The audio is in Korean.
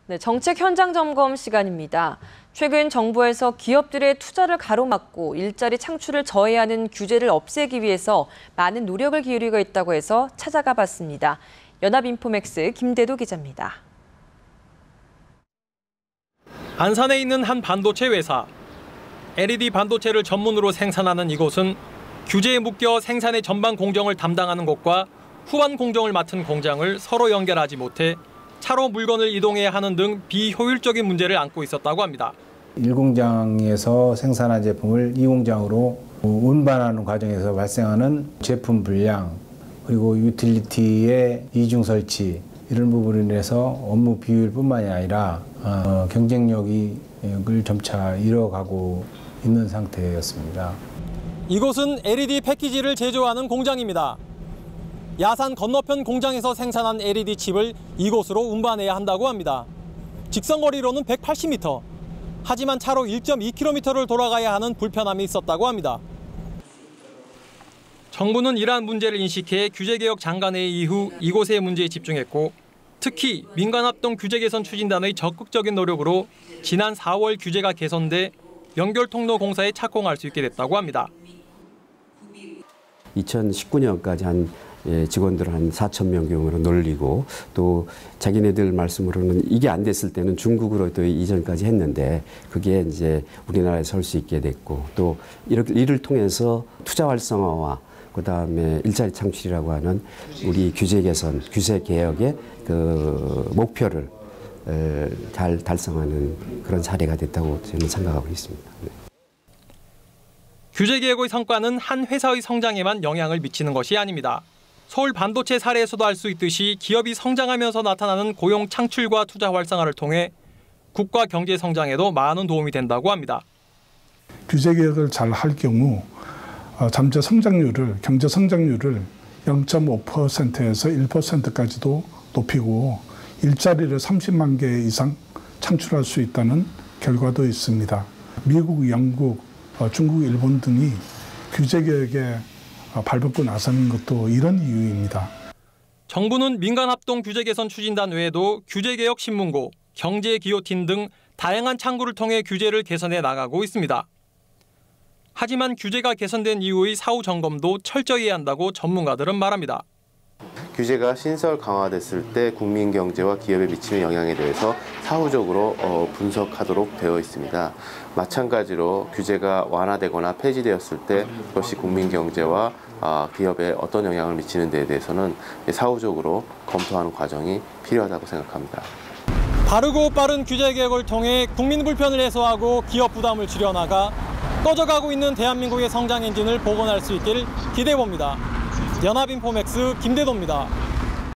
네, 정책 현장 점검 시간입니다. 최근 정부에서 기업들의 투자를 가로막고 일자리 창출을 저해하는 규제를 없애기 위해서 많은 노력을 기울이고 있다고 해서 찾아가 봤습니다. 연합인포맥스 김대도 기자입니다. 안산에 있는 한 반도체 회사. LED 반도체를 전문으로 생산하는 이곳은 규제에 묶여 생산의 전반 공정을 담당하는 곳과 후반 공정을 맡은 공장을 서로 연결하지 못해 차로 물건을 이동해야 하는 등 비효율적인 문제를 안고 있었다고 합니다. 1공장에서 생산한 제품을 2공장으로 운반하는 과정에서 발생하는 제품 불량, 그리고 유틸리티의 이중 설치, 이런 부분에 인해서 업무 비효율뿐만이 아니라 경쟁력을 점차 잃어가고 있는 상태였습니다. 이곳은 LED 패키지를 제조하는 공장입니다. 야산 건너편 공장에서 생산한 LED 칩을 이곳으로 운반해야 한다고 합니다. 직선거리로는 180m. 하지만 차로 1.2km를 돌아가야 하는 불편함이 있었다고 합니다. 정부는 이러한 문제를 인식해 규제개혁 장관회의 이후 이곳의 문제에 집중했고 특히 민간합동 규제개선 추진단의 적극적인 노력으로 지난 4월 규제가 개선돼 연결통로 공사에 착공할 수 있게 됐다고 합니다. 2019년까지 직원들 한 4,000명 경으로 늘리고 또 자기네들 말씀으로는 이게 안 됐을 때는 중국으로 또 이전까지 했는데 그게 이제 우리나라에 설 수 있게 됐고 또 이를 통해서 투자 활성화와 그다음에 일자리 창출이라고 하는 우리 규제 개선, 규제 개혁의 그 목표를 잘 달성하는 그런 사례가 됐다고 저는 생각하고 있습니다. 네. 규제 개혁의 성과는 한 회사의 성장에만 영향을 미치는 것이 아닙니다. 서울 반도체 사례에서도 알 수 있듯이 기업이 성장하면서 나타나는 고용 창출과 투자 활성화를 통해 국가 경제 성장에도 많은 도움이 된다고 합니다. 규제 개혁을 잘 할 경우 잠재 성장률을, 경제 성장률을 0.5%에서 1%까지도 높이고 일자리를 30만 개 이상 창출할 수 있다는 결과도 있습니다. 미국, 영국, 중국, 일본 등이 규제 개혁에 발벗고 나서는 것도 이런 이유입니다. 정부는 민간합동 규제개선 추진단 외에도 규제개혁 신문고, 경제기호팀 등 다양한 창구를 통해 규제를 개선해 나가고 있습니다. 하지만 규제가 개선된 이후의 사후 점검도 철저히 해야 한다고 전문가들은 말합니다. 규제가 신설 강화됐을 때 국민 경제와 기업에 미치는 영향에 대해서 사후적으로 분석하도록 되어 있습니다. 마찬가지로 규제가 완화되거나 폐지되었을 때 그것이 국민 경제와 기업에 어떤 영향을 미치는 데에 대해서는 사후적으로 검토하는 과정이 필요하다고 생각합니다. 바르고 빠른 규제 개혁을 통해 국민 불편을 해소하고 기업 부담을 줄여나가 꺼져가고 있는 대한민국의 성장 엔진을 복원할 수 있기를 기대해봅니다. 연합인포맥스 김대도입니다.